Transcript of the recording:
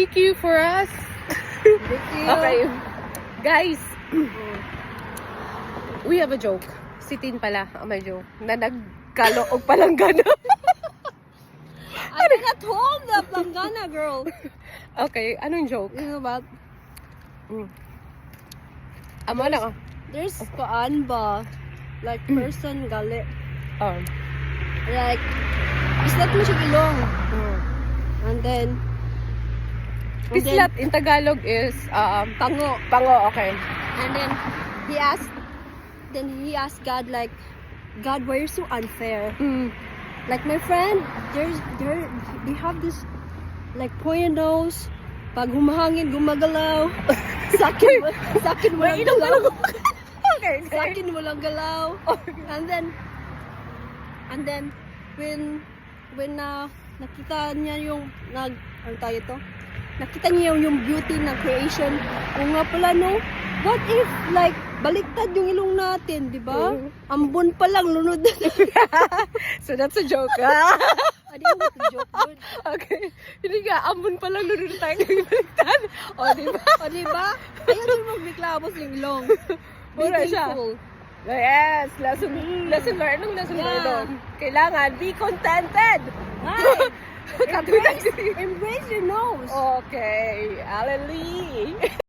DQ for us. Okay. Guys, we have a joke. Si Tin pala ang may joke na nagkaloog palang gano'n. I got told the Planggana girl. Okay, anong joke? You know what? Amo na ka. There's paan ba? Like person gali. Oh. Like, islat mo siya ilong. And then, Pislat in Tagalog is pango. pango, okay. And then, he asked God like, God, why are you so unfair? Like my friend, they have this like pointed nose. Pag humahangin, gumagalaw. Sakin mo lang galaw. Okay. Sakin mo lang galaw. And then when nakita niya yung ano tayo to? Nakita niya yung beauty ng creation. O nga pala no, what if like baliktad yung ilong natin, di ba? Ambon pa lang lunod na. So that's a joke. Adi mo to joke good. Okay. Hindi nga, ambon pa lang lunod tayo baliktad. O, di ba? O di ba? Ayaw din magbiklabos yung ilong. Be Mura siya. thankful. Yes, lesson learned. Anong lesson learned doon? Kailangan, be contented. Right. Katulad. Embrace your nose. Okay, Alali.